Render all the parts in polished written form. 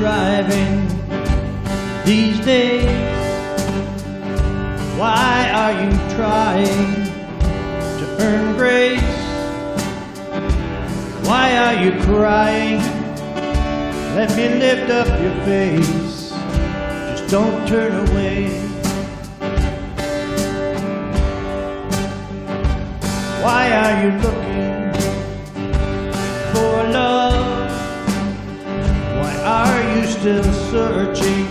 striving these days? Why are you trying to earn grace? Why are you crying? Let me lift up your face. Just don't turn away. Why are you looking for love? Why are you still searching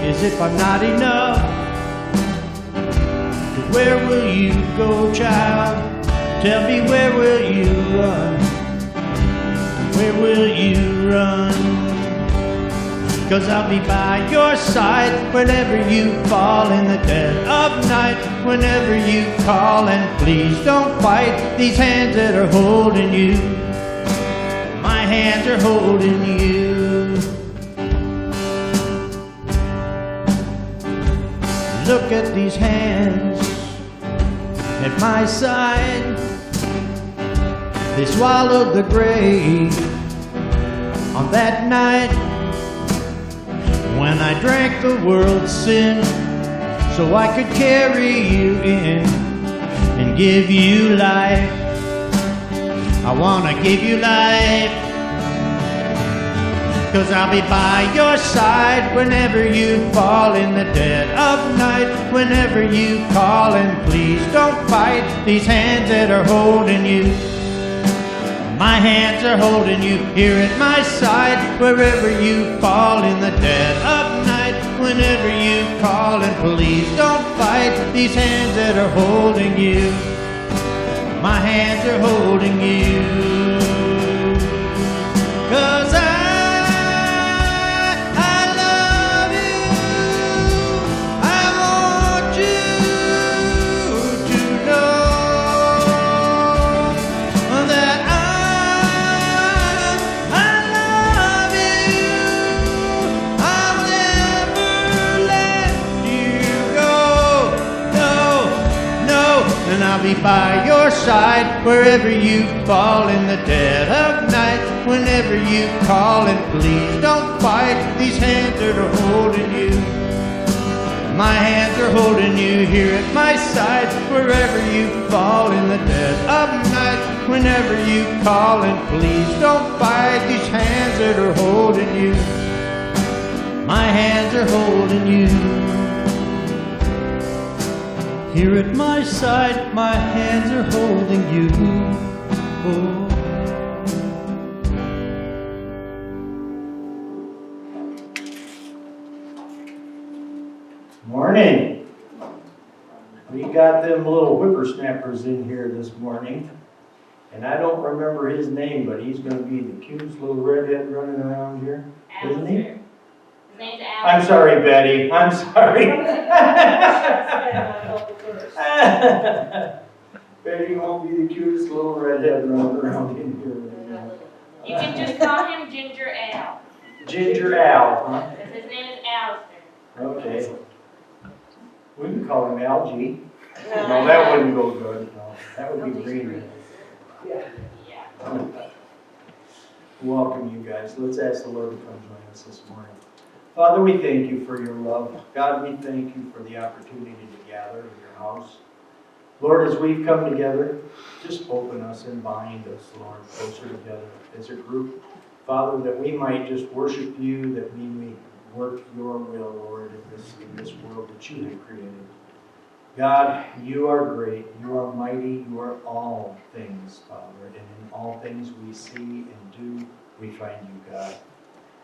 as if I'm not enough? Where will you go, child? Tell me, where will you run? Where will you run? 'Cause I'll be by your side whenever you fall in the dead of night. Whenever you call, and please don't fight these hands that are holding you. My hands are holding you. Look at these hands at my side. They swallowed the grave on that night when I drank the world's sin so I could carry you in and give you life. I wanna give you life, 'cause I'll be by your side whenever you fall in the dead of night. Whenever you call, and please don't fight these hands that are holding you. My hands are holding you here at my side wherever you fall in the dead of night. Whenever you call, and please don't fight these hands that are holding you. My hands are holding you. 'Cause I love you. I want you to know that I love you. I'll never let you go. No, no. And I'll be by your side wherever you fall in the dead of night. Whenever you call, and please don't fight these hands that are holding you. My hands are holding you here at my side wherever you fall in the dead of night. Whenever you call, and please don't fight these hands that are holding you. My hands are holding you. Here at my side, my hands are holding you. Oh. Morning. We got them little whippersnappers in here this morning, and I don't remember his name, but he's going to be the cutest little redhead running around here, isn't he? His name's Alex. I'm sorry, Betty. I'm sorry. Betty won't be the cutest little redhead running around in here. You can just call him Ginger Al. Ginger Al, huh? His name is Alistair. Okay. We can call him Algie. No, that wouldn't go good. No, that would be green. Yeah. Welcome, you guys. Let's ask the Lord to come join us this morning. Father, we thank you for your love. God, we thank you for the opportunity to gather in your house. Lord, as we've come together, just open us and bind us, Lord, closer together as a group. Father, that we might just worship you, that we may work your will, Lord, in this world that you have created. God, you are great, you are mighty, you are all things, Father, and in all things we see and do, we find you, God.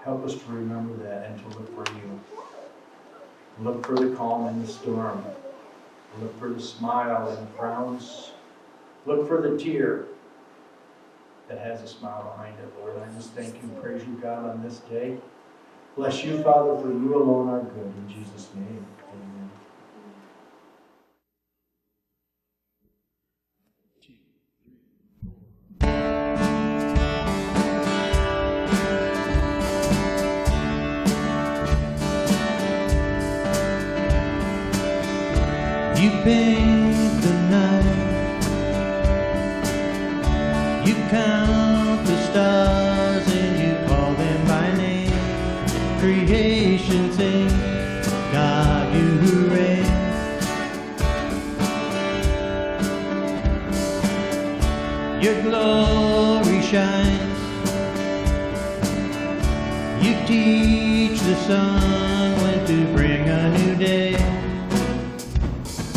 Help us to remember that and to look for you. Look for the calm in the storm. Look for the smile in the frowns. Look for the tear that has a smile behind it, Lord. I just thank you and praise you, God, on this day. Bless you, Father, for you alone are good. In Jesus' name, amen. You paint the night, you count the stars and you call them by name. creation sings, God, you reign. Your glory shines. You teach the sun when to bring a new day.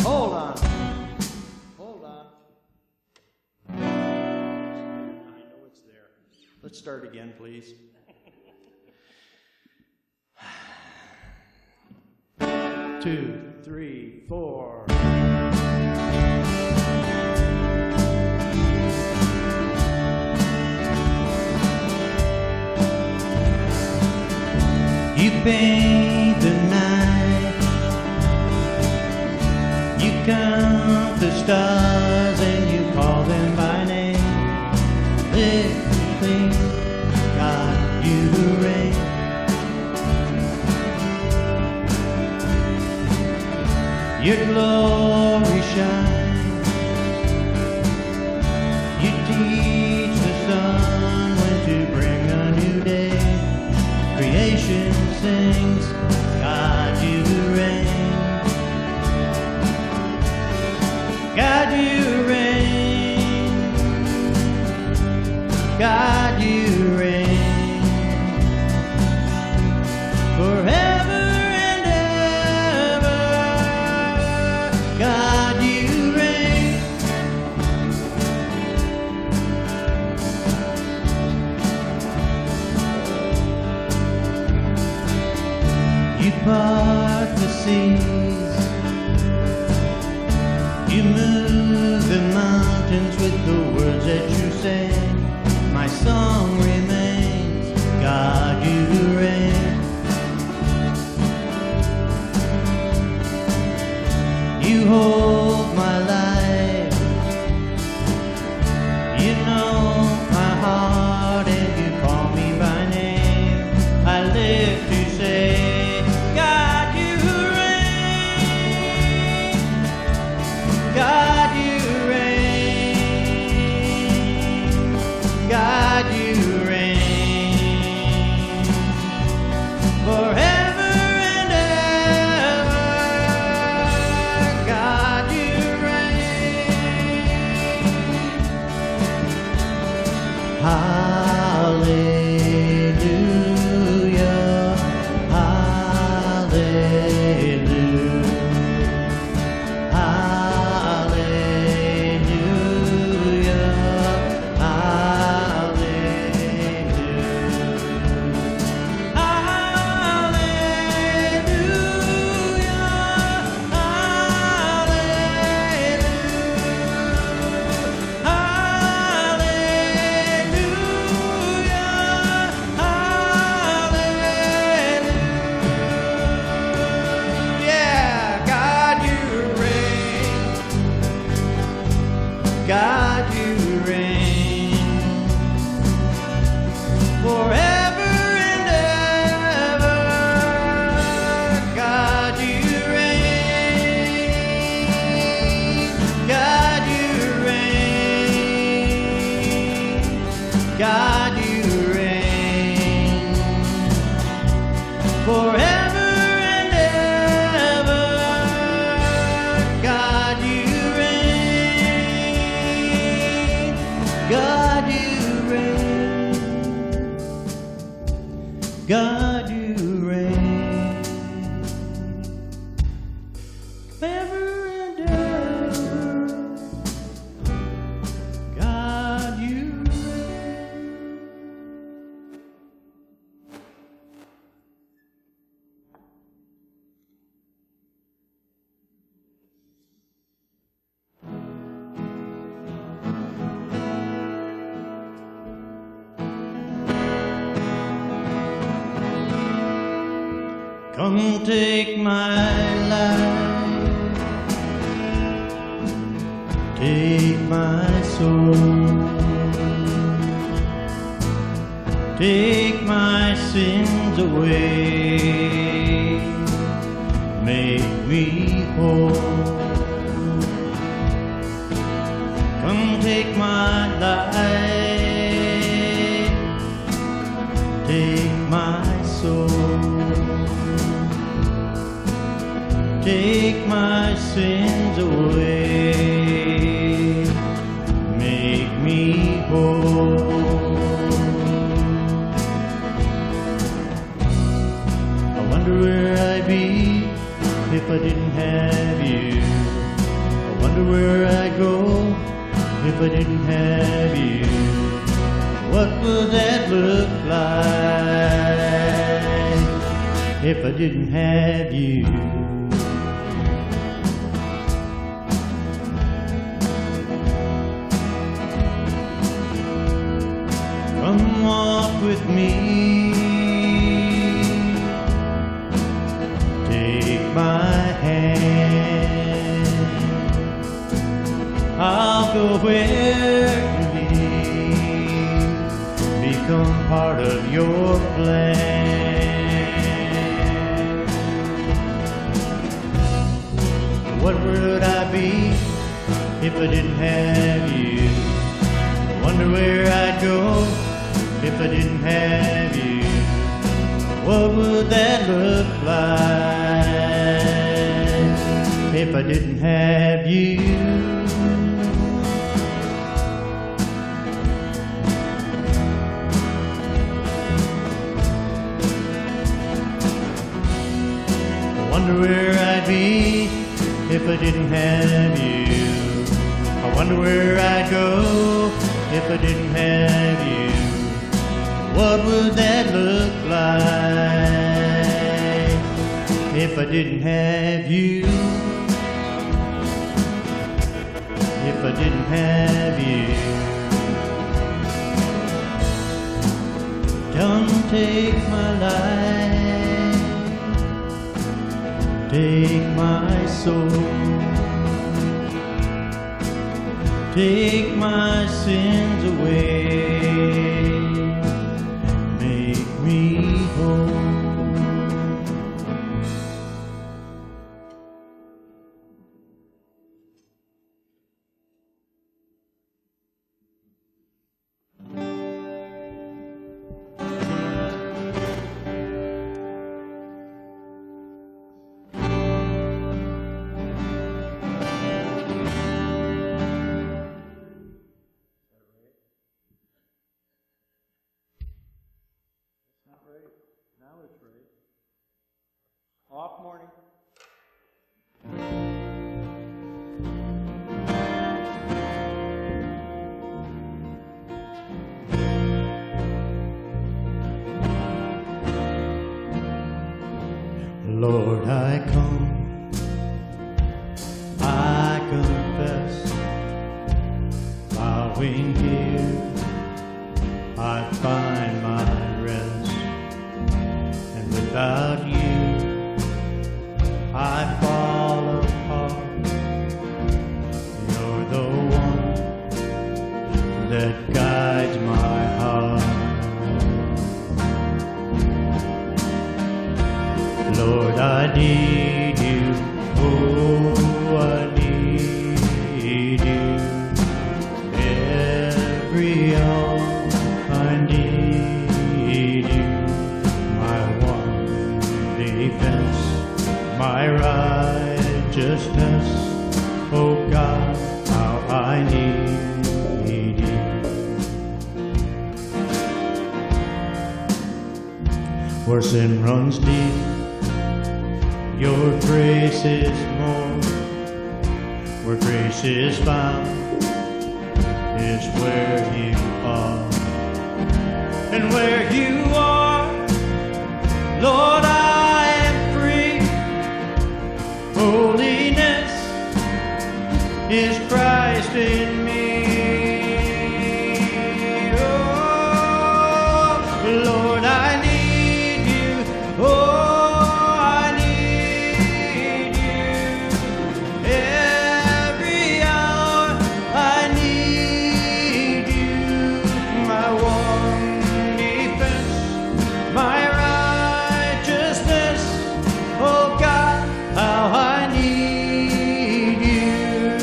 Hold on. Hold on. I know it's there. Let's start again, please. 2, 3, 4. You paint the night, you count the stars and you call them by name. Little things, God, you reign. Your glory shines. You teach the sun when to bring a new day. Creation sings, God, you reign. God, you reign. God, you reign. Forever and ever, God, you reign. You part the seas, you move the mountains with the words that you say. My song remains, God, you reign. You hold my life, you know my heart, and you call me by name. I live to say, God, you reign. God, you reign. God, you reign. Forever and ever, God, you reign. Hallelujah. God, you reign. Forever and ever, God, you reign. God, you reign. God, you reign. Forever and ever, God, you reign. God, you reign. God, you reign. Forever and ever. God, you reign. Come take my life, take my soul, take my sins away, make me whole. Come take my life, take my soul, take my sins away, make me whole. I wonder where I'd be if I didn't have you. I wonder where I'd go if I didn't have you. What would that look like if I didn't have you? Come walk with me, take my hand, I'll go where you lead, become part of your plan. What would I be if I didn't have you? I wonder where I'd go if I didn't have you. What would that look like if I didn't have you? I wonder where I'd be if I didn't have you. I wonder where I'd go if I didn't have you. What would that look like if I didn't have you? If I didn't have you. Don't take my life, take my soul, take my sins away, make me whole. Now it's right. Off morning. Lord, I come, I confess, bowing here, I find my rest. Without you, I fall apart. You're the one that guides my heart. Lord, I need you. Oh, I need you. Every hour I need you. Defense, my righteousness, oh God, how I need you. Where sin runs deep, your grace is more. Where grace is found is where you are. And where you are, Lord, holiness is Christ in me. Oh, Lord, I need you. Oh, I need you. Every hour I need you. My one defense, my righteousness. Oh God, how I need you.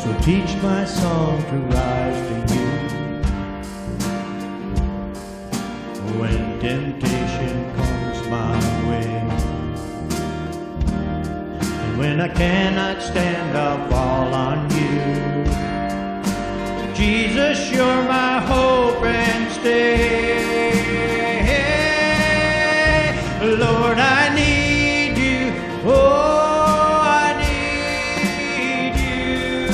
So teach my song to rise to you when temptation comes my way. When I cannot stand, I'll fall on you. Jesus, you're my hope and stay. Lord, I need you. Oh, I need you.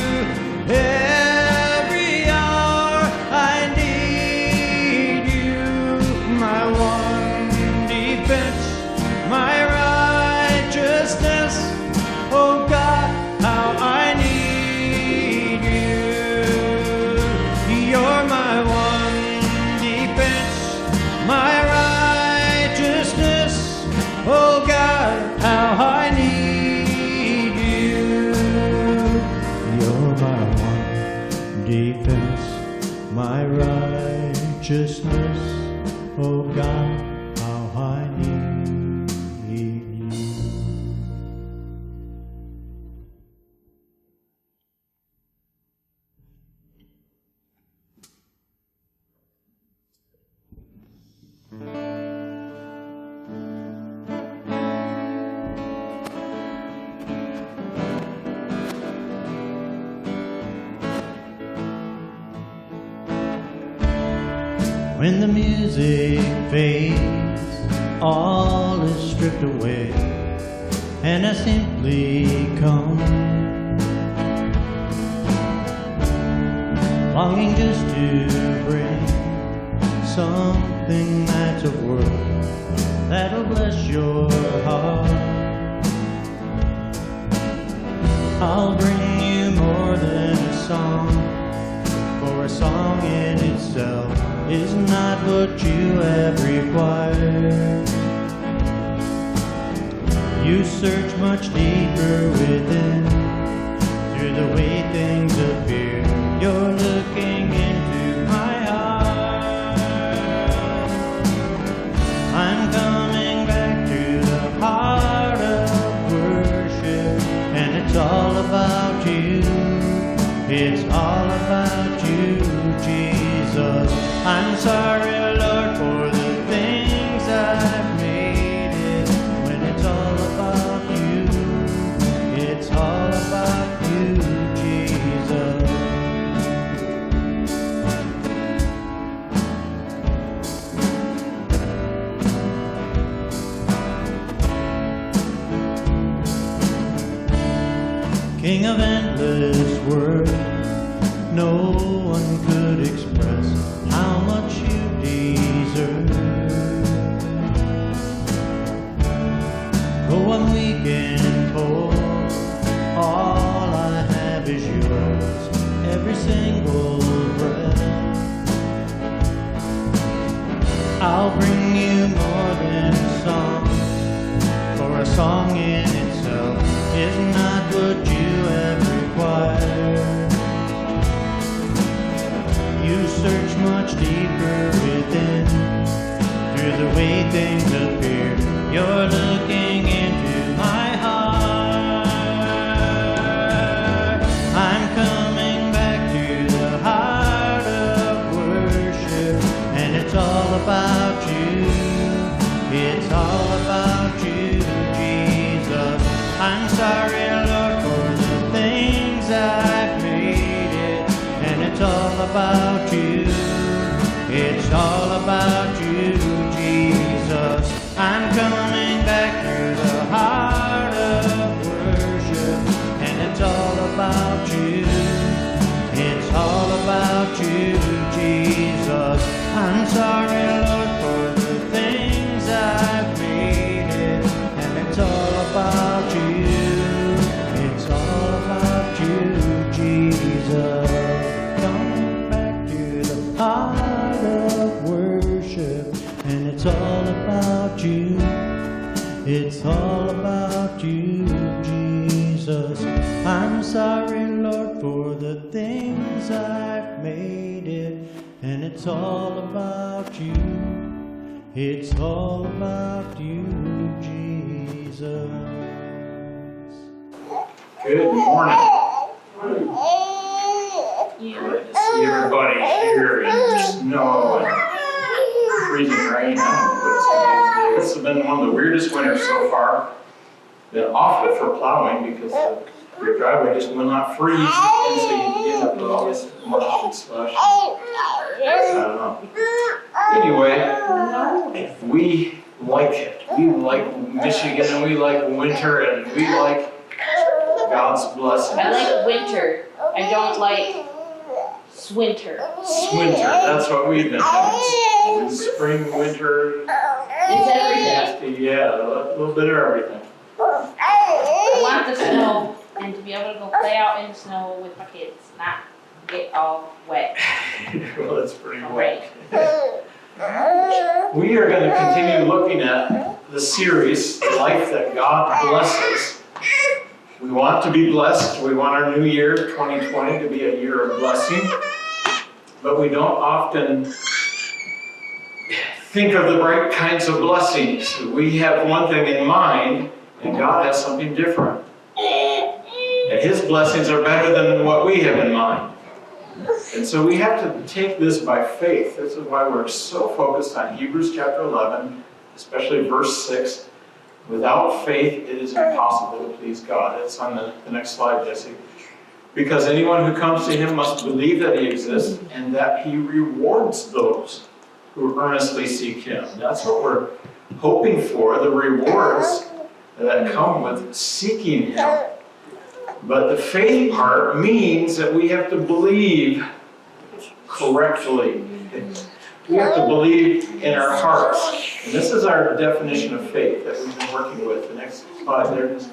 Every hour I need you. My one defense, my righteousness. Oh God, how I need you. You're my one defense, my righteousness. Oh God, how I need you. You're my one defense, my righteousness. Oh God, how I need you. When the music fades, all is stripped away, and I simply come, longing just to bring something that's of worth, that'll bless your heart. I'll bring you more than a song, for a song in itself is not what you have required. You search much deeper within, through the way things appear. You're looking into my heart. I'm coming back to the heart of worship, and it's all about you. It's all about you, Jesus. I'm sorry, Lord, for the things I've made it. When it's all about you, it's all about you, Jesus. King of endless words, no one could express how much you deserve. Though I'm weak and poor, all I have is yours, every single breath. I'll bring you more than a song, for a song in itself is not what you have required. You search much deeper within, through the way things appear. You're looking into my heart. I'm coming back to the heart of worship, and it's all about you. It's all about you, Jesus. I'm sorry, Lord, for the things I've made it, and it's all about you. It's all about you, Jesus. I'm coming back to the heart of worship, and it's all about you. It's all about you, Jesus. I'm sorry, Lord, for the things I've made it, and it's all about you. It's all about you, Jesus. Heart of worship, and it's all about you. It's all about you, Jesus. I'm sorry, Lord, for the things I've made it, and it's all about you. It's all about you, Jesus. Good morning. Good to see everybody here in the snow and freezing rain. This has been one of the weirdest winters so far. been awful for plowing because your driveway just will not freeze, and so you end up with all this mush and slush. I don't know. Anyway, we like it. We like Michigan, and we like winter, and we like God's blessings. I like winter. I don't like swinter. Winter, that's what we've been having. Spring, winter, It's everything. nasty, yeah, a little bit of everything. I want the snow and to be able to go play out in the snow with my kids, not get all wet. Well, it's pretty Right. wet. We are going to continue looking at the series, Life That God Blesses. We want to be blessed. We want our new year, 2020, to be a year of blessing. But we don't often think of the right kinds of blessings. We have one thing in mind, and God has something different. And His blessings are better than what we have in mind. And so we have to take this by faith. This is why we're so focused on Hebrews chapter 11, especially verse 6. Without faith, it is impossible to please God. It's on the next slide, Jesse. Because anyone who comes to Him must believe that He exists and that He rewards those who earnestly seek Him. That's what we're hoping for, the rewards that come with seeking Him. But the faith part means that we have to believe correctly. We have to believe in our hearts. And this is our definition of faith that we've been working with. The next slide, there's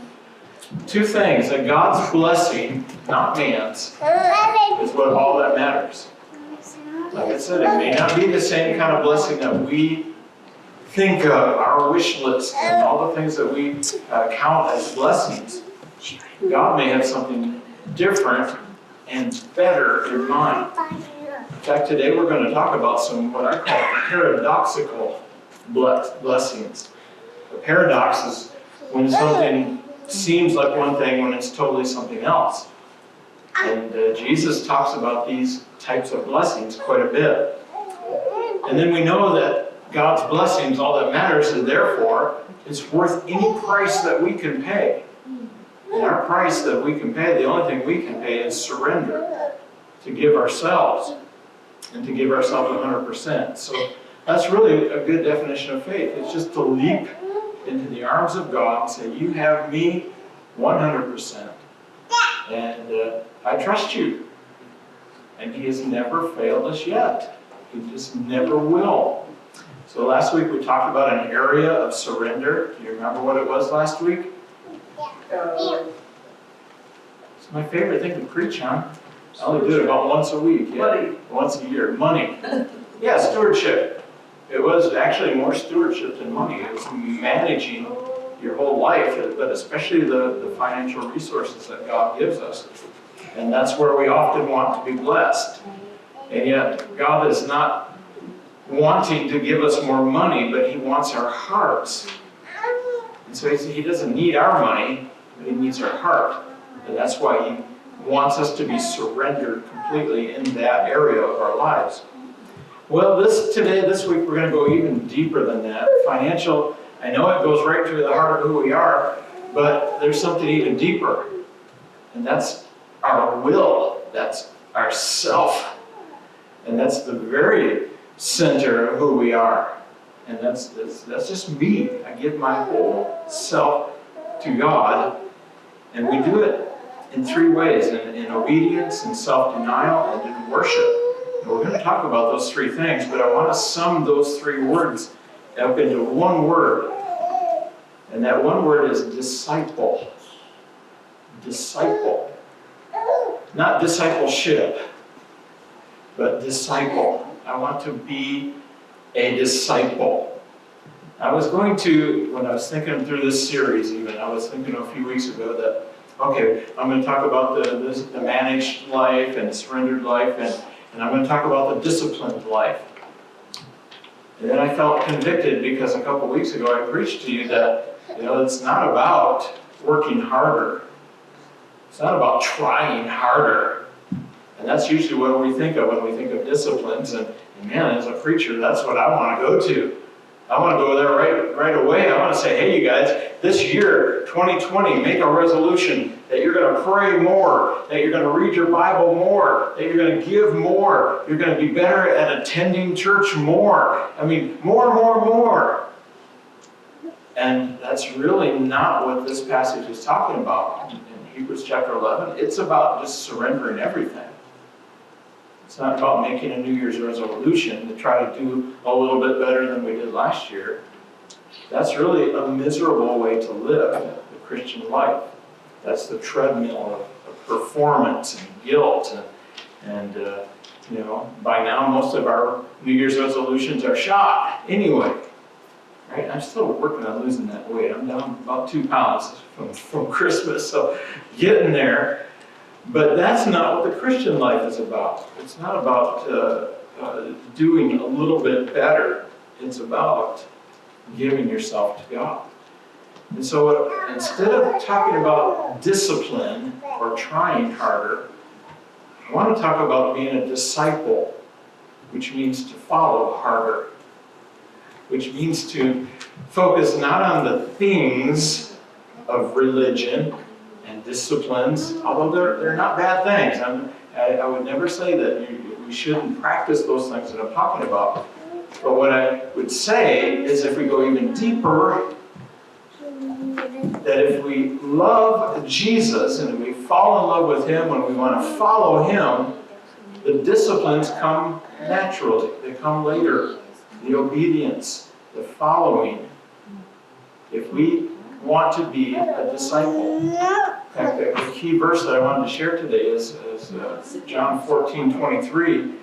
two things. That God's blessing, not man's, is what all that matters. Like I said, it may not be the same kind of blessing that we think of, our wish list, and all the things that we count as blessings. God may have something different and better in mind. In fact, today we're going to talk about some what I call paradoxical blessings. A paradox is when something seems like one thing when it's totally something else. And Jesus talks about these types of blessings quite a bit. And then we know that God's blessings, all that matters, and therefore it's worth any price that we can pay. And our price that we can pay, the only thing we can pay is surrender, to give ourselves, and to give ourselves 100%. So that's really a good definition of faith. It's just to leap into the arms of God and say, you have me 100%. And I trust you. And He has never failed us yet. He just never will. So last week we talked about an area of surrender. Do you remember what it was last week? It's my favorite thing to preach on. I only do it about once a week. Yeah. Once a year. Money. Yeah, stewardship. It was actually more stewardship than money. It was managing your whole life, but especially the financial resources that God gives us. And that's where we often want to be blessed. And yet, God is not wanting to give us more money, but He wants our hearts. And so He doesn't need our money, but He needs our heart. And that's why He wants us to be surrendered completely in that area of our lives. Well, this week, we're going to go even deeper than that. Financial, I know it goes right to the heart of who we are, but there's something even deeper. And that's our will. That's our self. And that's the very center of who we are. And that's just me. I give my whole self to God. And we do it in three ways, in obedience, in self-denial, and in worship. And we're going to talk about those three things, but I want to sum those three words up into one word. And that one word is disciple. Disciple. Not discipleship, but disciple. I want to be a disciple. I was going to, when I was thinking through this series even, I was thinking a few weeks ago that, okay, I'm going to talk about the managed life and the surrendered life, and I'm going to talk about the disciplined life. And then I felt convicted because a couple weeks ago I preached to you that, it's not about working harder. It's not about trying harder. And that's usually what we think of when we think of disciplines. And man, as a preacher, that's what I want to go to. I want to go there right away. I want to say, hey, you guys, this year, 2020, make a resolution that you're going to pray more, that you're going to read your Bible more, that you're going to give more, you're going to be better at attending church more. I mean, more. And that's really not what this passage is talking about in Hebrews chapter 11. It's about just surrendering everything. It's not about making a New Year's resolution to try to do a little bit better than we did last year. That's really a miserable way to live the Christian life. That's the treadmill of performance and guilt. And by now most of our New Year's resolutions are shot anyway. Right? I'm still working on losing that weight. I'm down about 2 pounds from Christmas, so getting there. But that's not what the Christian life is about. It's not about doing a little bit better. It's about giving yourself to God. And so instead of talking about discipline or trying harder, I want to talk about being a disciple, which means to follow harder, which means to focus not on the things of religion and disciplines, although they're not bad things. I would never say that we shouldn't practice those things that I'm talking about. But what I would say is if we go even deeper, that if we love Jesus and we fall in love with Him and we want to follow Him, the disciplines come naturally. They come later. The obedience, the following. If we want to be a disciple. In fact, the key verse that I wanted to share today is John 14:23.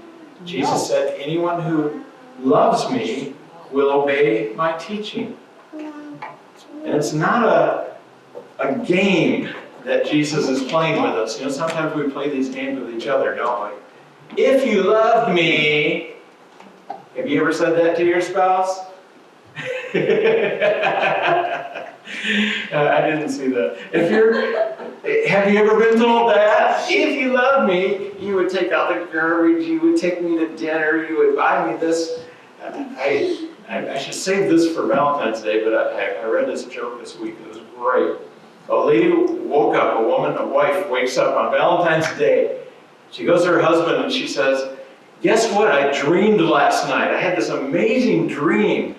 Jesus said, anyone who loves me will obey my teaching. And it's not a game that Jesus is playing with us. Sometimes we play these games with each other, don't we? If you loved me, have you ever said that to your spouse? I didn't see that. Have you ever been told that? If you loved me, you would take out the garbage, you would take me to dinner, you would buy me this. I should save this for Valentine's Day, but I read this joke this week. It was great. A lady woke up, a wife wakes up on Valentine's Day. She goes to her husband and she says, guess what? I dreamed last night. I had this amazing dream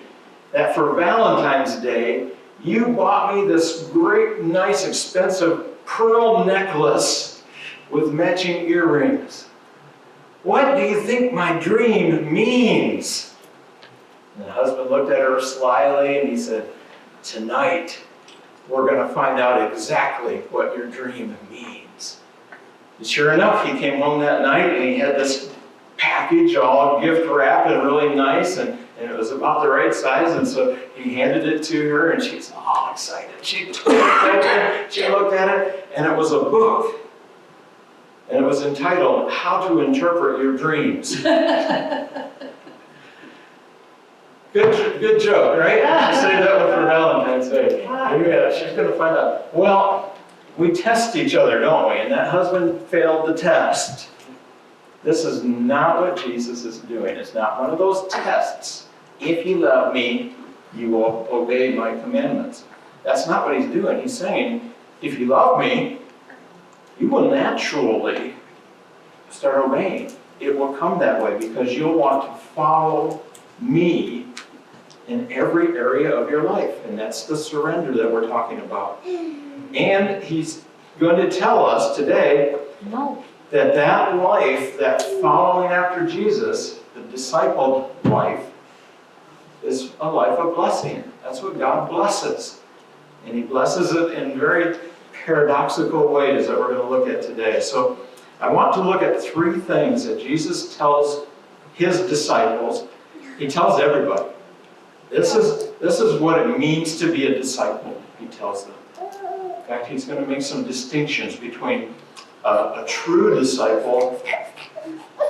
that for Valentine's Day, you bought me this great, nice, expensive pearl necklace with matching earrings. What do you think my dream means? And the husband looked at her slyly and he said, tonight, we're going to find out exactly what your dream means. And sure enough, he came home that night and he had this package all gift wrapped and really nice, and it was about the right size, and so he handed it to her and she's all excited. She looked at it, and it was a book. And it was entitled, How to Interpret Your Dreams. Good joke, right? She saved that one for Valentine's Day. Yeah, she's going to find out. Well, we test each other, don't we? And that husband failed the test. This is not what Jesus is doing. It's not one of those tests. If you love me, you will obey my commandments. That's not what he's doing. He's saying, if you love me, you will naturally start obeying. It will come that way because you'll want to follow me in every area of your life. And that's the surrender that we're talking about. And he's going to tell us today that life, that following after Jesus, the discipled life, is a life of blessing. That's what God blesses. And he blesses it in very paradoxical ways that we're going to look at today. So I want to look at 3 things that Jesus tells his disciples. He tells everybody. This is what it means to be a disciple, he tells them. In fact, he's going to make some distinctions between a true disciple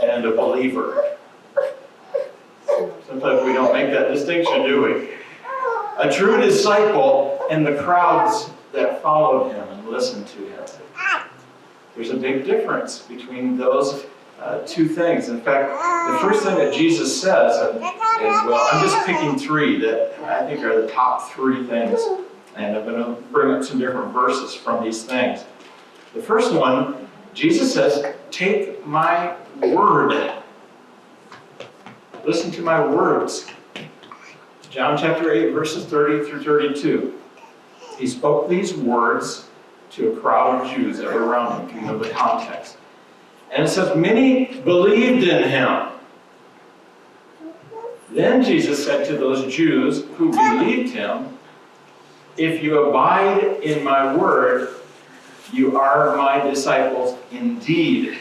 and a believer. Sometimes we don't make that distinction, do we? A true disciple and the crowds that followed him and listened to him. There's a big difference between those two things. In fact, the first thing that Jesus says, well, I'm just picking three that I think are the top three things. And I'm going to bring up some different verses from these things. The first one, Jesus says, take my word. Listen to my words. John chapter 8, verses 30 through 32. He spoke these words to a crowd of Jews that were around him. You know the context. And it says, many believed in him. Then Jesus said to those Jews who believed him, if you abide in my word, you are my disciples indeed.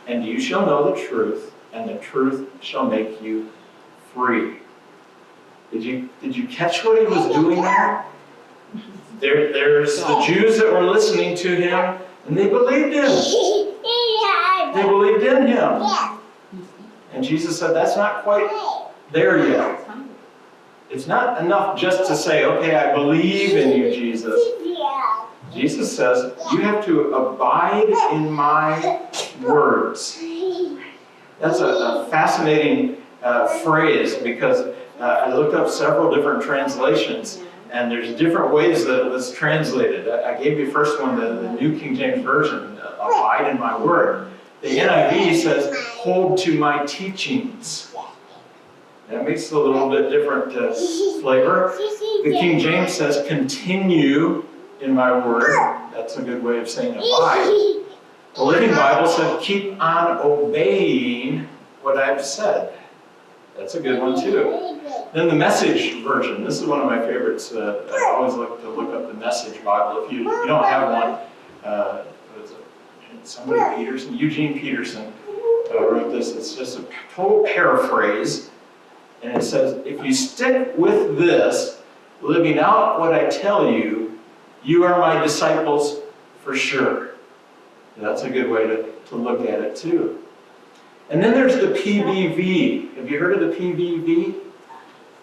And you shall know the truth, and the truth shall make you free. Did you catch what he was doing there? There's the Jews that were listening to him, and they believed him. They believed in him. And Jesus said, that's not quite there yet. It's not enough just to say, okay, I believe in you, Jesus. Jesus says, you have to abide in my words. That's a fascinating phrase, because I looked up several different translations, and there's different ways that it was translated. I gave you first one, the New King James Version, abide in my word. The NIV says, hold to my teachings. That makes a little bit different flavor. The King James says, continue in my word. That's a good way of saying abide. The Living Bible said, keep on obeying what I've said. That's a good one too. Then the Message version. This is one of my favorites. I always like to look up the Message Bible. If you don't have one, somebody Peterson, Eugene Peterson wrote this. It's just a total paraphrase. And it says, if you stick with this, living out what I tell you, you are my disciples for sure. And that's a good way to look at it too. And then there's the PBV. Have you heard of the PBV?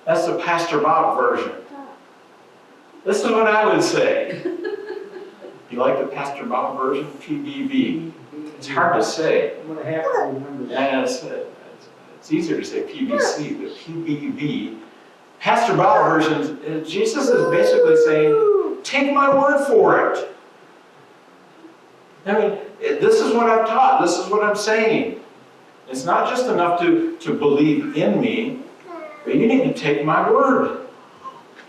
That's the Pastor Bob version. This is what I would say. You like the Pastor Bob version? PBV. It's hard to say. I'm going to have to remember that. Yeah, it's easier to say PBC, but PBV. Pastor Bob version, Jesus is basically saying, take my word for it. I mean, this is what I've taught. This is what I'm saying. It's not just enough to believe in me, but you need to take my word.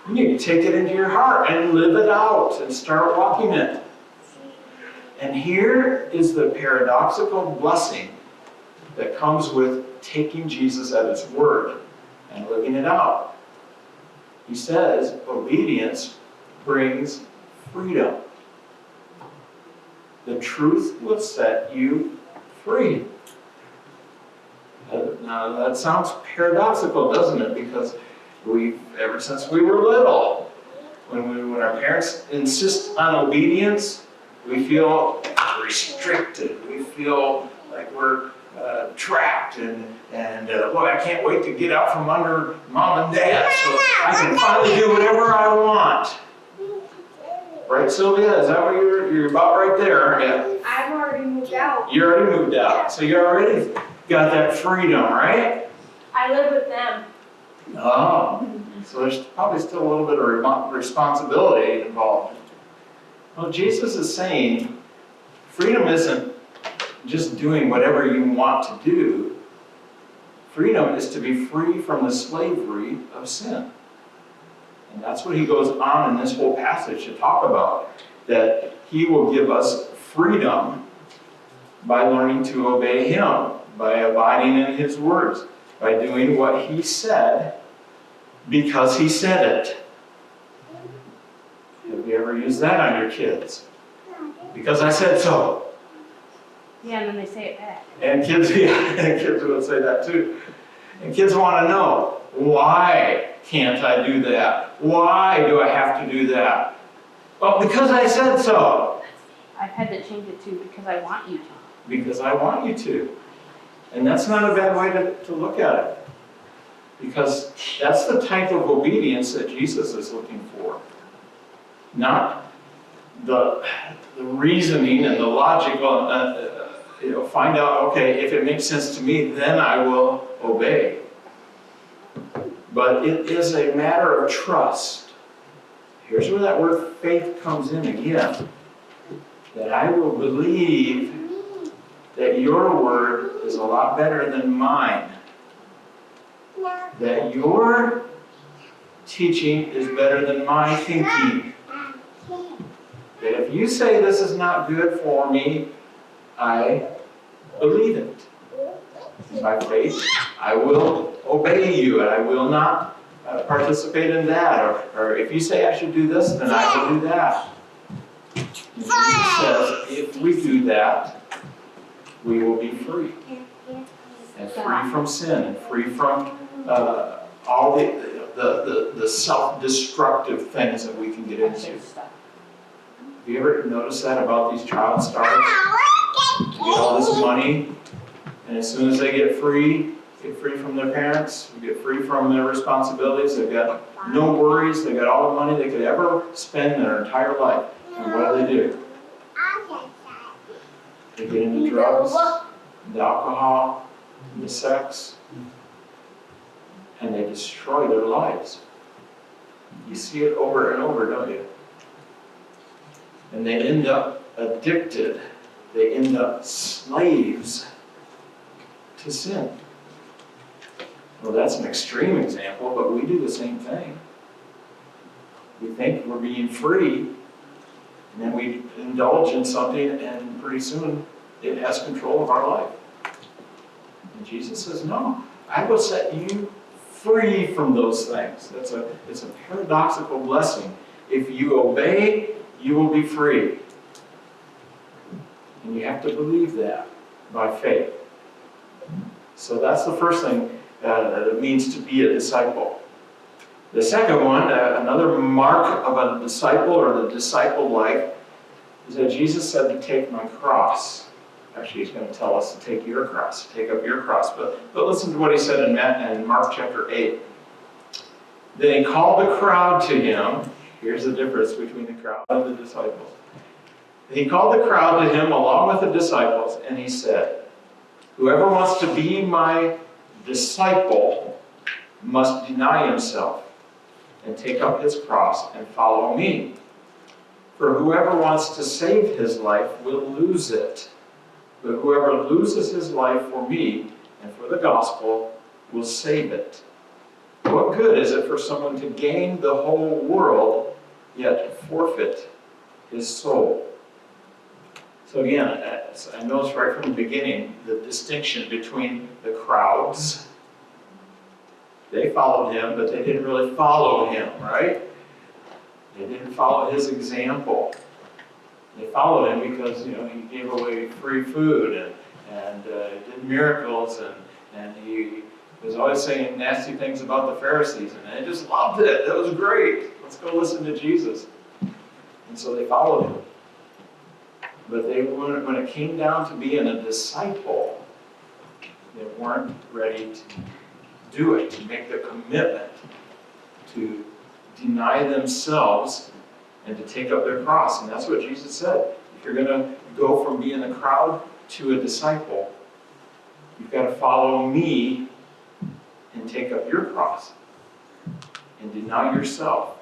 You need to take it into your heart and live it out and start walking it. And here is the paradoxical blessing that comes with taking Jesus at his word and living it out. He says, obedience brings freedom. The truth will set you free. Now that sounds paradoxical, doesn't it? Because ever since we were little, when our parents insist on obedience, we feel restricted. We feel like we're trapped, and well, I can't wait to get out from under mom and dad so I can finally do whatever I want. Right, Sylvia? Is that what you're about right there, aren't you? I've already moved out. You already moved out, so you already got that freedom, right? I live with them. Oh, so there's probably still a little bit of responsibility involved. Well, Jesus is saying freedom isn't just doing whatever you want to do. Freedom is to be free from the slavery of sin. And that's what he goes on in this whole passage to talk about, that he will give us freedom by learning to obey him, by abiding in his words, by doing what he said because he said it. Have you ever used that on your kids? Because I said so. Yeah, and then they say it back. And kids will say that too. And kids want to know, why can't I do that? Why do I have to do that? Well, because I said so. I've had to change it to because I want you to. Because I want you to. And that's not a bad way to look at it. Because that's the type of obedience that Jesus is looking for. Not the reasoning and the logical find out, okay, if it makes sense to me, then I will obey. But it is a matter of trust. Here's where that word faith comes in again. That I will believe that your word is a lot better than mine. That your teaching is better than my thinking. That if you say this is not good for me, I believe it. By faith, I will obey you, and I will not participate in that. Or if you say I should do this, then I will do that. Jesus says, if we do that, we will be free. And free from sin, and free from all the self-destructive things that we can get into. Have you ever noticed that about these child stars? They get all this money, and as soon as they get free from their parents, get free from their responsibilities, they've got no worries, they've got all the money they could ever spend in their entire life. And what do? They get into drugs, the alcohol, the sex, and they destroy their lives. You see it over and over, don't you? And they end up addicted. They end up slaves to sin. Well, that's an extreme example, but we do the same thing. We think we're being free, and then we indulge in something, and pretty soon it has control of our life. And Jesus says, no, I will set you free from those things. It's a paradoxical blessing. If you obey, you will be free. And you have to believe that by faith. So that's the first thing that it means to be a disciple. The second one, another mark of a disciple or the disciple life, is that Jesus said to take my cross. Actually, he's going to tell us to take your cross, take up your cross. But listen to what he said in Mark chapter 8. Then he called the crowd to him. Here's the difference between the crowd and the disciples. He called the crowd to him along with the disciples, and he said, whoever wants to be my disciple must deny himself and take up his cross and follow me. For whoever wants to save his life will lose it. But whoever loses his life for me and for the gospel will save it. What good is it for someone to gain the whole world, yet forfeit his soul? So again, I noticed right from the beginning the distinction between the crowds. They followed him, but they didn't really follow him, right? They didn't follow his example. They followed him because, he gave away free food and did miracles, and he was always saying nasty things about the Pharisees, and they just loved it. That was great. Let's go listen to Jesus. And so they followed him. But when it came down to being a disciple, they weren't ready to do it, to make the commitment, to deny themselves and to take up their cross. And that's what Jesus said. If you're going to go from being a crowd to a disciple, you've got to follow me and take up your cross and deny yourself.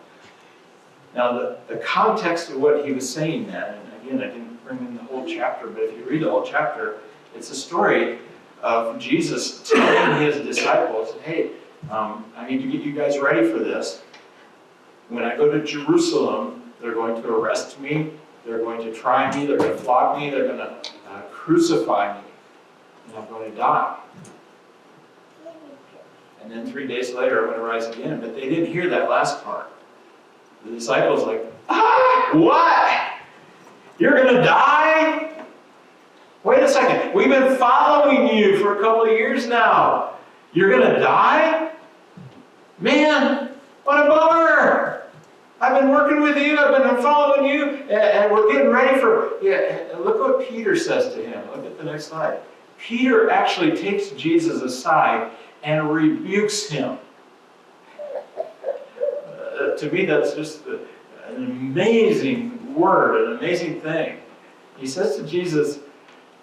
Now, the context of what he was saying then, and again, I didn't bring in the whole chapter, but if you read the whole chapter, it's a story of Jesus telling his disciples, hey, I need to get you guys ready for this. When I go to Jerusalem, they're going to arrest me, they're going to try me, they're going to flog me, they're going to crucify me, and I'm going to die. And then 3 days later, I'm going to rise again. But they didn't hear that last part. The disciples like, what? You're going to die? Wait a second. We've been following you for a couple of years now. You're going to die? Man, what a bummer. I've been working with you. I've been following you. And we're getting ready for... Yeah, look what Peter says to him. Look at the next slide. Peter actually takes Jesus aside and rebukes him. To me, that's just an amazing word, an amazing thing. He says to Jesus,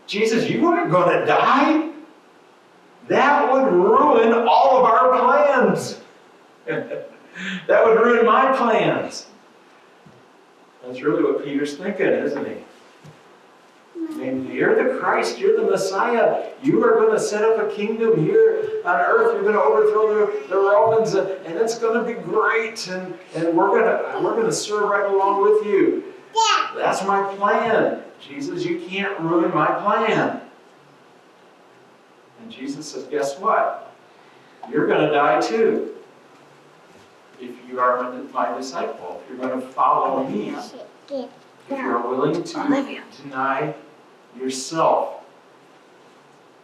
Jesus, you aren't going to die? That would ruin all of our plans. That would ruin my plans. That's really what Peter's thinking, isn't he? I mean, you're the Christ, you're the Messiah. You are going to set up a kingdom here on earth. You're going to overthrow the Romans, and it's going to be great. And we're going to serve right along with you. That's my plan. Jesus, you can't ruin my plan. And Jesus says, guess what? You're going to die too. If you are my disciple, if you're going to follow me, if you're willing to deny yourself.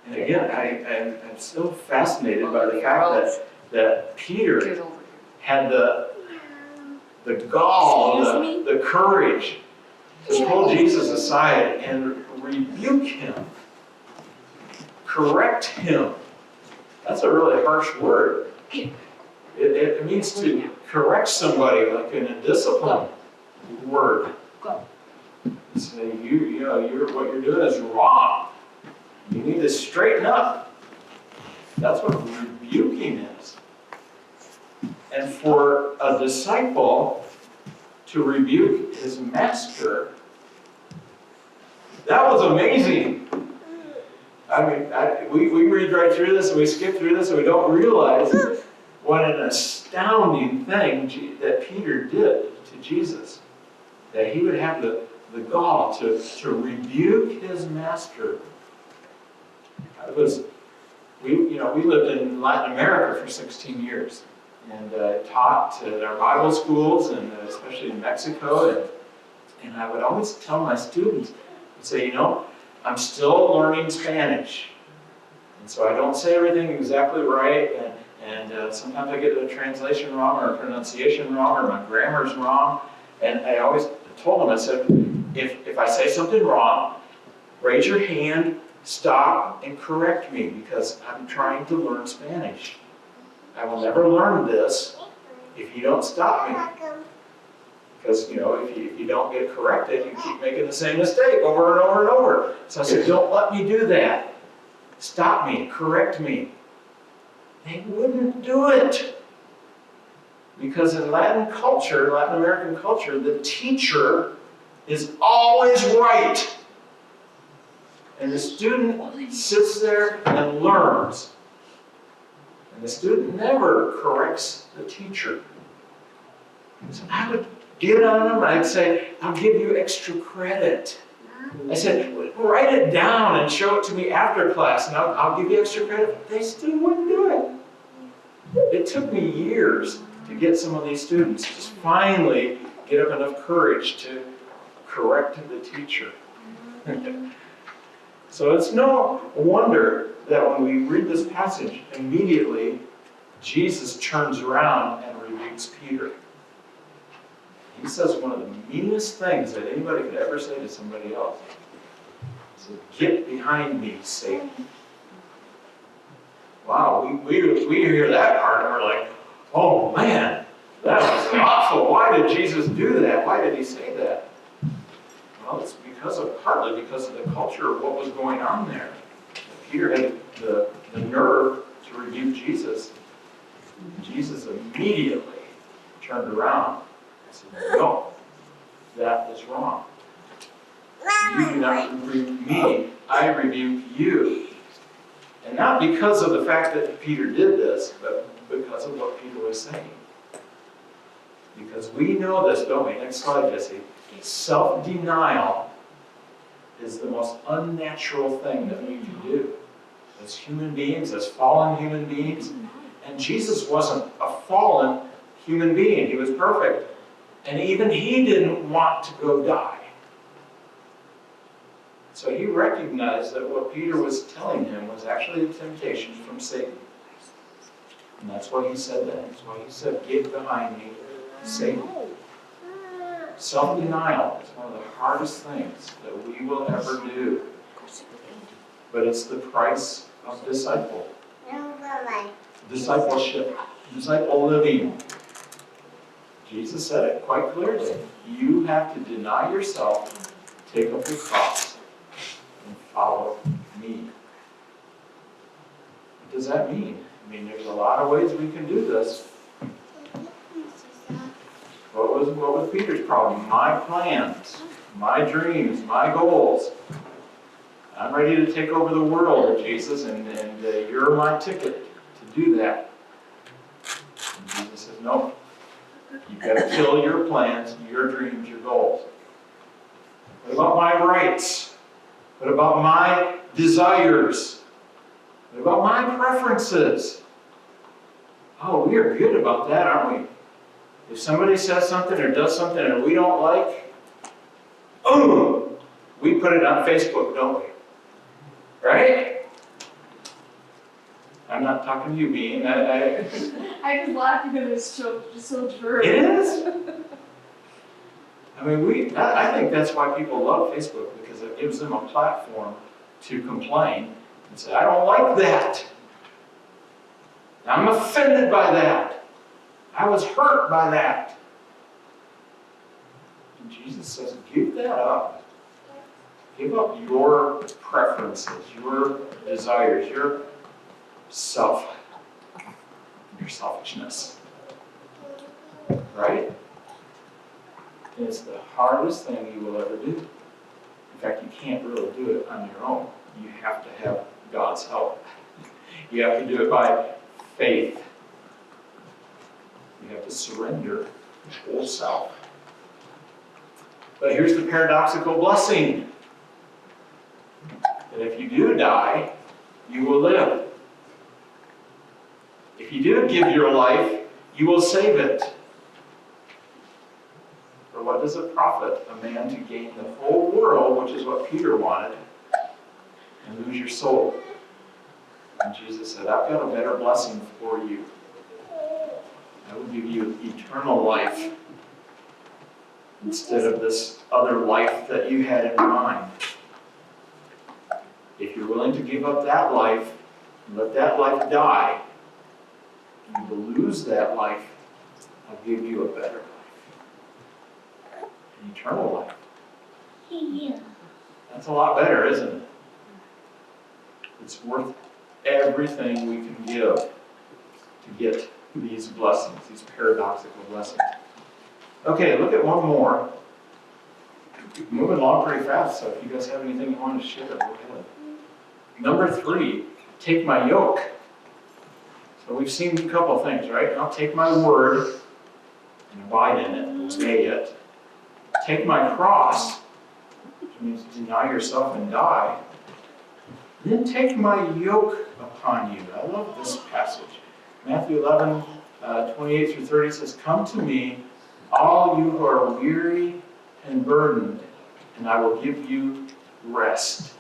And again, I'm so fascinated by the fact that Peter had the gall, the courage to pull Jesus aside and rebuke him, correct him. That's a really harsh word. It means to correct somebody, like in a discipline word. Say, what you're doing is wrong. You need to straighten up. That's what rebuking is. And for a disciple to rebuke his master, that was amazing. I mean, we read right through this and we skip through this and we don't realize what an astounding thing that Peter did to Jesus. That he would have the gall to rebuke his master. We lived in Latin America for 16 years and taught at our Bible schools and especially in Mexico. And I would always tell my students, I'd say, I'm still learning Spanish. And so I don't say everything exactly right. And sometimes I get the translation wrong or a pronunciation wrong or my grammar's wrong. And I always told them, I said, if I say something wrong, raise your hand, stop, and correct me because I'm trying to learn Spanish. I will never learn this if you don't stop me. Because, if you don't get corrected, you keep making the same mistake over and over and over. So I said, don't let me do that. Stop me, correct me. They wouldn't do it. Because in Latin American culture, the teacher is always right. And the student sits there and learns. And the student never corrects the teacher. So I would get on them, I'd say, I'll give you extra credit. I said, write it down and show it to me after class, and I'll give you extra credit. They still wouldn't do it. It took me years to get some of these students to finally get up enough courage to correct the teacher. So it's no wonder that when we read this passage, immediately Jesus turns around and rebukes Peter. He says one of the meanest things that anybody could ever say to somebody else. He said, "Get behind me, Satan." Wow, we hear that part and we're like, oh man, that was awful. Why did Jesus do that? Why did he say that? Well, it's partly because of the culture of what was going on there. Peter had the nerve to rebuke Jesus. Jesus immediately turned around and said, no, that is wrong. You do not rebuke me, I rebuke you. And not because of the fact that Peter did this, but because of what Peter was saying. Because we know this, don't we? Next slide, Jesse. Self-denial is the most unnatural thing that we can do as human beings, as fallen human beings. And Jesus wasn't a fallen human being. He was perfect. And even he didn't want to go die. So he recognized that what Peter was telling him was actually a temptation from Satan. And that's why he said that. That's why he said, "Get behind me, Satan." Self-denial is one of the hardest things that we will ever do. But it's the price of discipleship, disciple living. Jesus said it quite clearly. You have to deny yourself, take up your cross, and follow me. What does that mean? I mean, there's a lot of ways we can do this. What was Peter's problem? My plans, my dreams, my goals. I'm ready to take over the world, Jesus, and you're my ticket to do that. And Jesus says, no. You've got to kill your plans, your dreams, your goals. What about my rights? What about my desires? What about my preferences? Oh, we are good about that, aren't we? If somebody says something or does something and we don't like, oh, we put it on Facebook, don't we? Right? I'm not talking to you, Bean. I just laugh because it's so true. It is. I mean, I think that's why people love Facebook, because it gives them a platform to complain and say, I don't like that. I'm offended by that. I was hurt by that. And Jesus says, give that up. Give up your preferences, your desires, your selfishness. Right? It's the hardest thing you will ever do. In fact, you can't really do it on your own. You have to have God's help. You have to do it by faith. You have to surrender your whole self. But here's the paradoxical blessing. That if you do die, you will live. If you do give your life, you will save it. For what does it profit a man to gain the whole world, which is what Peter wanted, and lose your soul? And Jesus said, I've got a better blessing for you. I will give you eternal life instead of this other life that you had in mind. If you're willing to give up that life and let that life die, you will lose that life. I'll give you a better life. An eternal life. Yeah. That's a lot better, isn't it? It's worth everything we can give to get these blessings, these paradoxical blessings. Okay, look at one more. We're moving along pretty fast, so if you guys have anything you want to share, go ahead. Number 3, take my yoke. So we've seen a couple of things, right? Now take my word and abide in it, obey it. Take my cross, which means deny yourself and die. And then take my yoke upon you. I love this passage. Matthew 11, 28 through 30 says, come to me, all you who are weary and burdened, and I will give you rest.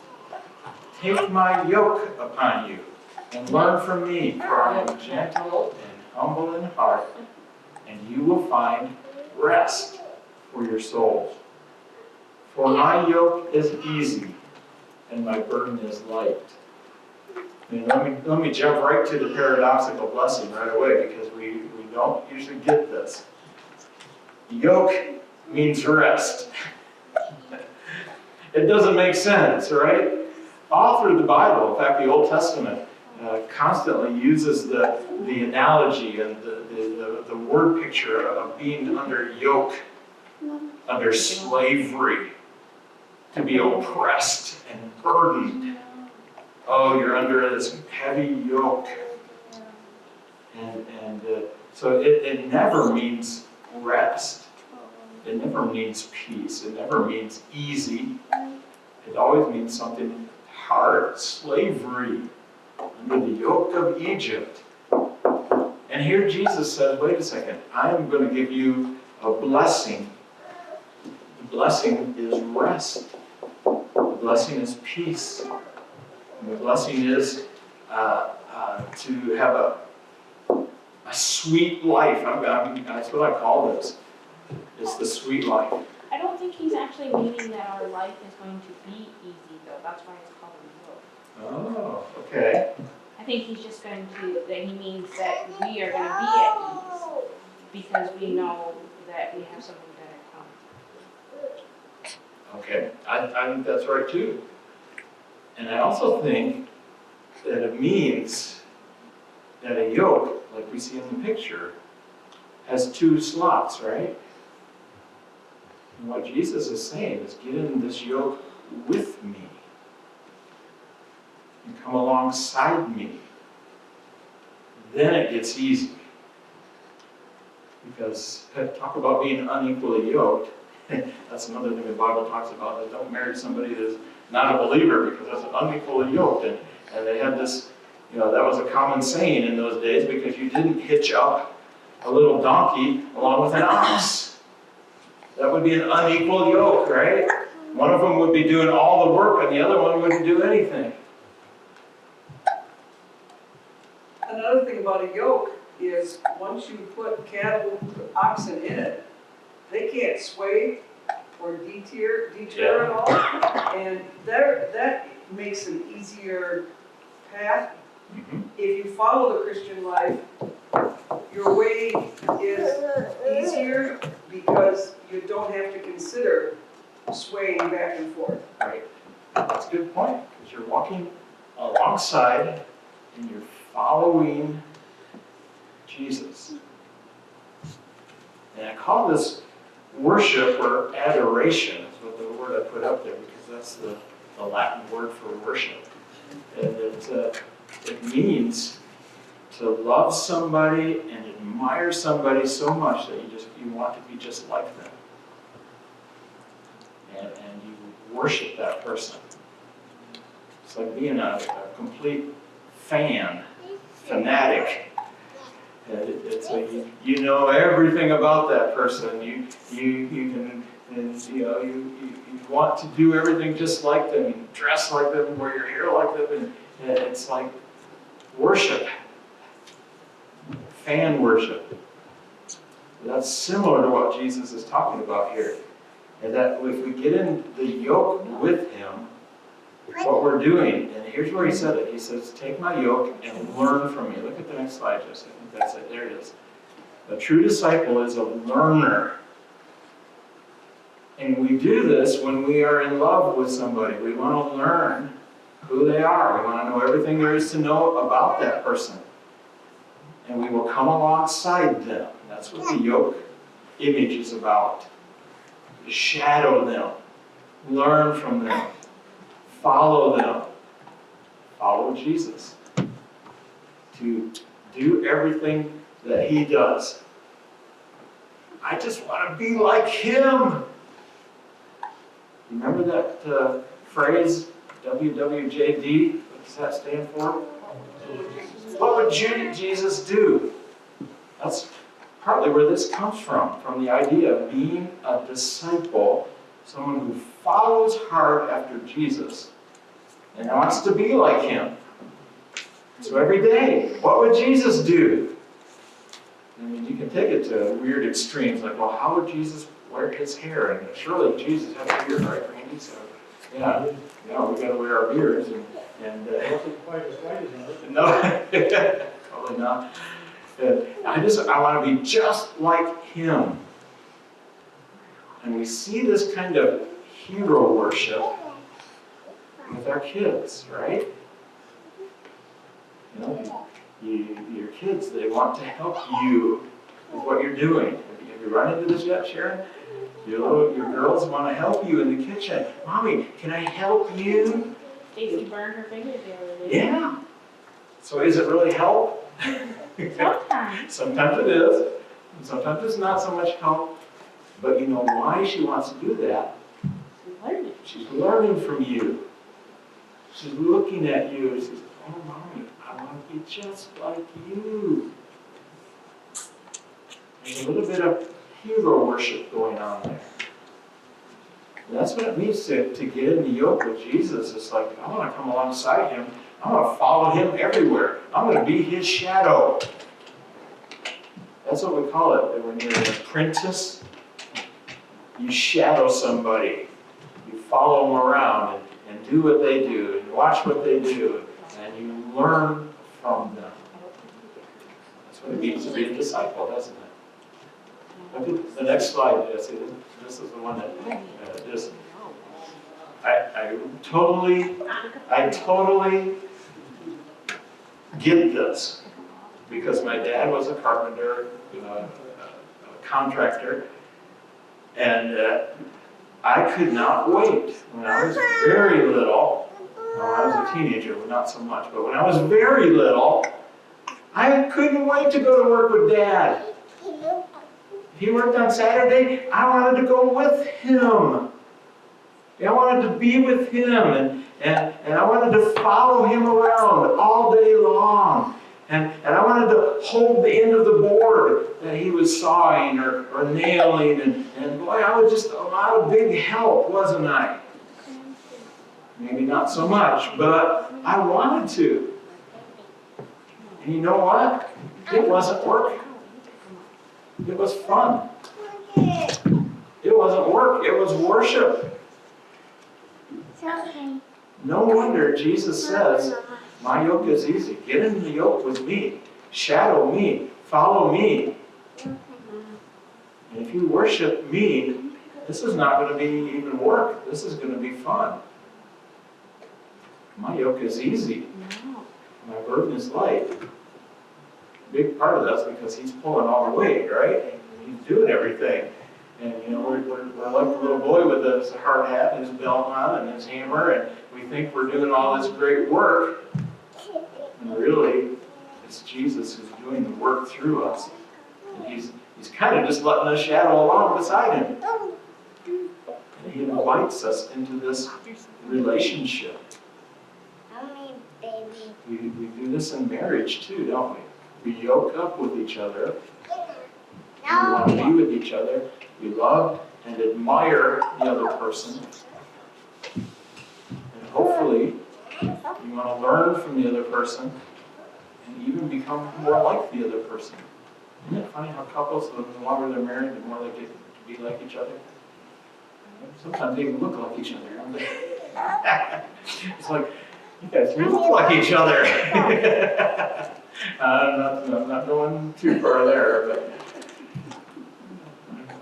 Take my yoke upon you and learn from me, for I am gentle and humble in heart, and you will find rest for your souls. For my yoke is easy and my burden is light. And let me jump right to the paradoxical blessing right away, because we don't usually get this. Yoke means rest. It doesn't make sense, right? All through the Bible, in fact, the Old Testament constantly uses the analogy and the word picture of being under yoke, under slavery, to be oppressed and burdened. Oh, you're under this heavy yoke. And so it never means rest. It never means peace. It never means easy. It always means something hard, slavery, under the yoke of Egypt. And here Jesus says, wait a second, I'm going to give you a blessing. The blessing is rest. The blessing is peace. And the blessing is to have a sweet life. That's what I call this. It's the sweet life. I don't think he's actually meaning that our life is going to be easy, though. That's why it's called a yoke. Oh, okay. I think he's just that he means that we are going to be at ease because we know that we have something better coming. Okay, I think that's right too. And I also think that it means that a yoke, like we see in the picture, has two slots, right? And what Jesus is saying is, get in this yoke with me. And come alongside me. Then it gets easy. Because talk about being unequally yoked. That's another thing the Bible talks about, that don't marry somebody that's not a believer, because that's unequally yoked. And they had this, that was a common saying in those days, because you didn't hitch up a little donkey along with an ox. That would be an unequal yoke, right? One of them would be doing all the work and the other one wouldn't do anything. Another thing about a yoke is once you put cattle, oxen in it, they can't sway or deter at all. And that makes an easier path. Mm-hmm. If you follow the Christian life, your way is easier because you don't have to consider swaying back and forth. Right. That's a good point, because you're walking alongside and you're following Jesus. And I call this worship or adoration, is what the word I put up there, because that's the Latin word for worship. And it means to love somebody and admire somebody so much that you want to be just like them. And you worship that person. It's like being a complete fanatic. And it's like you know everything about that person. You can, and you want to do everything just like them. You dress like them, wear your hair like them, and it's like worship, fan worship. That's similar to what Jesus is talking about here. And that if we get in the yoke with him, what we're doing, and here's where he said it. He says, take my yoke and learn from me. Look at the next slide, Jesse. I think that's it. There it is. A true disciple is a learner. And we do this when we are in love with somebody. We want to learn who they are. We want to know everything there is to know about that person. And we will come alongside them. That's what the yoke image is about. Shadow them. Learn from them. Follow them. Follow Jesus. To do everything that he does. I just want to be like him. Remember that phrase, WWJD? What does that stand for? What would Jesus do? That's partly where this comes from the idea of being a disciple, someone who follows hard after Jesus and wants to be like him. So every day, what would Jesus do? I mean, you can take it to weird extremes, like, well, how would Jesus wear his hair? And surely Jesus had a beard, right, Randy? So, yeah, we got to wear our beards. And Wasn't quite as white as ours. no, probably not. I want to be just like him. And we see this kind of hero worship with our kids, right? Your kids, they want to help you with what you're doing. Have you run into this yet, Sharon? Your girls want to help you in the kitchen. Mommy, can I help you? Stacy burned her fingers the other day. Yeah. So is it really help? Sometimes. Sometimes it is. And sometimes it's not so much help. But you know why she wants to do that? She's learning from you. She's looking at you and says, oh, Mommy, I want to be just like you. There's a little bit of hero worship going on there. And that's what it means to get in the yoke with Jesus. It's like, I want to come alongside him. I want to follow him everywhere. I'm going to be his shadow. That's what we call it. When you're an apprentice, you shadow somebody. You follow them around and do what they do and watch what they do. And you learn from them. That's what it means to be a disciple, doesn't it? Look at the next slide, Jesse. This is the one that just I totally get this, because my dad was a carpenter, a contractor, and I could not wait when I was very little. When I was a teenager, but not so much, but when I was very little, I couldn't wait to go to work with Dad. If he worked on Saturday, I wanted to go with him. I wanted to be with him, and I wanted to follow him around all day long. And I wanted to hold the end of the board that he was sawing or nailing. And boy, I was just a lot of big help, wasn't I? Maybe not so much, but I wanted to. And you know what? It wasn't work. It was fun. It wasn't work, it was worship. No wonder Jesus says, my yoke is easy. Get in the yoke with me. Shadow me. Follow me. And if you worship me, this is not going to be even work. This is going to be fun. My yoke is easy. My burden is light. A big part of that's because he's pulling all the weight, right? He's doing everything. And you know, we're like the little boy with his hard hat and his belt on and his hammer, and we think we're doing all this great work. And really, it's Jesus who's doing the work through us. And he's kind of just letting us shadow along beside him. And he invites us into this relationship. We do this in marriage too, don't we? We yoke up with each other. We want to be with each other. We love and admire the other person. And hopefully, you want to learn from the other person and even become more like the other person. Isn't it funny how couples, the longer they're married, the more they get to be like each other? Sometimes they even look like each other, don't they? It's like, you guys look like each other. I'm not going too far there, but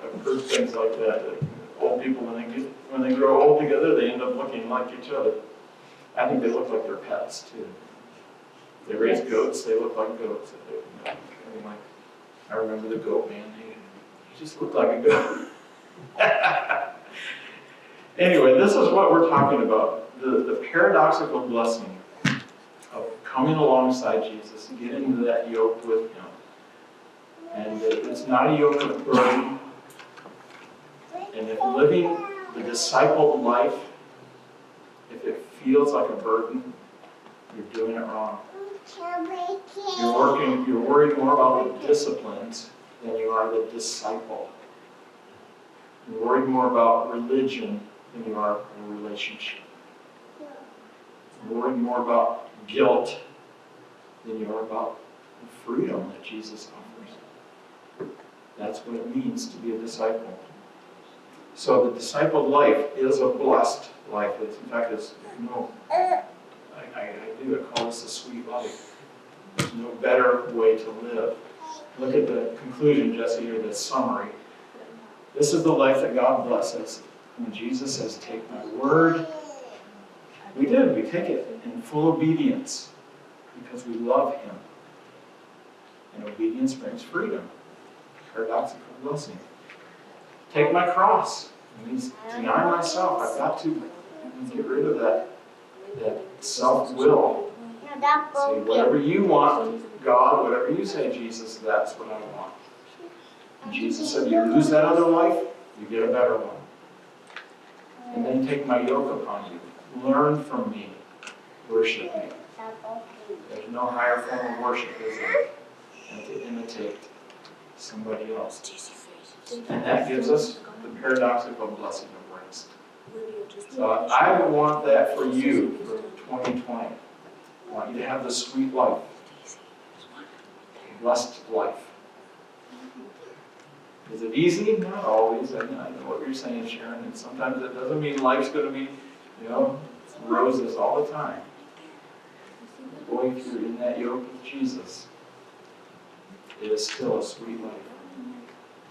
I've heard things like that old people, when they grow old together, they end up looking like each other. I think they look like their pets, too. If they raise goats, they look like goats. Anyway, I remember the goat man. He just looked like a goat. Anyway, this is what we're talking about. The paradoxical blessing of coming alongside Jesus and getting into that yoke with him. And it's not a yoke of burden. And if living the discipled life, if it feels like a burden, you're doing it wrong. You're worried more about the disciplines than you are the disciple. You're worried more about religion than you are a relationship. You're worried more about guilt than you are about the freedom that Jesus offers. That's what it means to be a disciple. So the discipled life is a blessed life. In fact, I call this a sweet life. There's no better way to live. Look at the conclusion, Jesse, or the summary. This is the life that God blesses. When Jesus says, take my word, we take it in full obedience because we love him. And obedience brings freedom. Paradoxical blessing. Take my cross. It means deny myself. I've got to get rid of that self-will. Say, whatever you want, God, whatever you say, Jesus, that's what I want. And Jesus said, you lose that other life, you get a better one. And then take my yoke upon you. Learn from me. Worship me. There's no higher form of worship, is there, than to imitate somebody else. And that gives us the paradoxical blessing of rest. So I would want that for you for 2020. I want you to have the sweet life, the blessed life. Is it easy? Not always. I know what you're saying, Sharon. And sometimes it doesn't mean life's going to be, roses all the time. Boy, if you're in that yoke with Jesus, it is still a sweet life.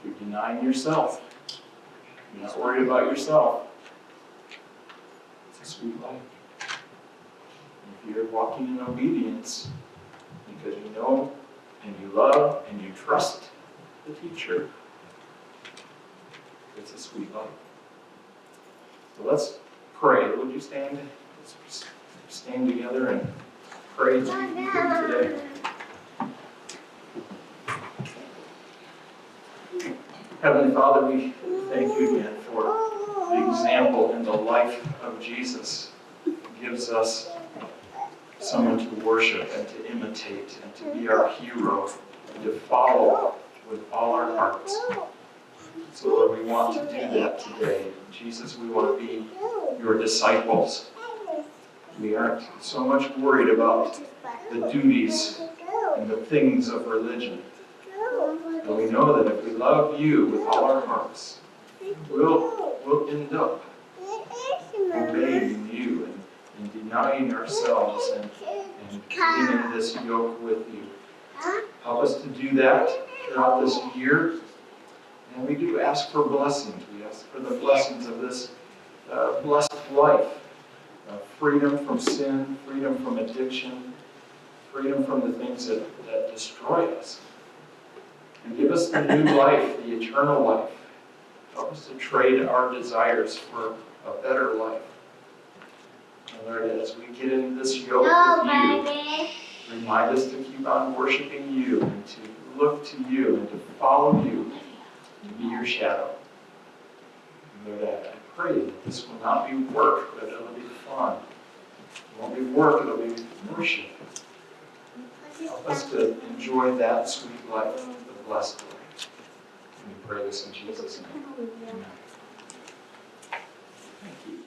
You're denying yourself. You're not worried about yourself. sweet life. If you're walking in obedience because you know and you love and you trust the teacher, it's a sweet life. So let's pray. Would you stand? Let's stand together and pray today. Heavenly Father, we thank you again for the example and the life of Jesus. It gives us someone to worship and to imitate and to be our hero and to follow with all our hearts. So Lord, we want to do that today. Jesus, we want to be your disciples. We aren't so much worried about the duties and the things of religion. And we know that if we love you with all our hearts, we'll end up obeying you and denying ourselves and getting in this yoke with you. Help us to do that throughout this year. And we do ask for blessings. We ask for the blessings of this blessed life. Freedom from sin, freedom from addiction, freedom from the things that destroy us. And give us the new life, the eternal life. Help us to trade our desires for a better life. And Lord, as we get into this yoke with you, remind us to keep on worshiping you and to look to you and to follow you, to be your shadow. And Lord, I pray that this will not be work, but it'll be fun. It won't be work, it'll be worship. Help us to enjoy that sweet life, the blessed life. And we pray this in Jesus' name. Amen. Thank you.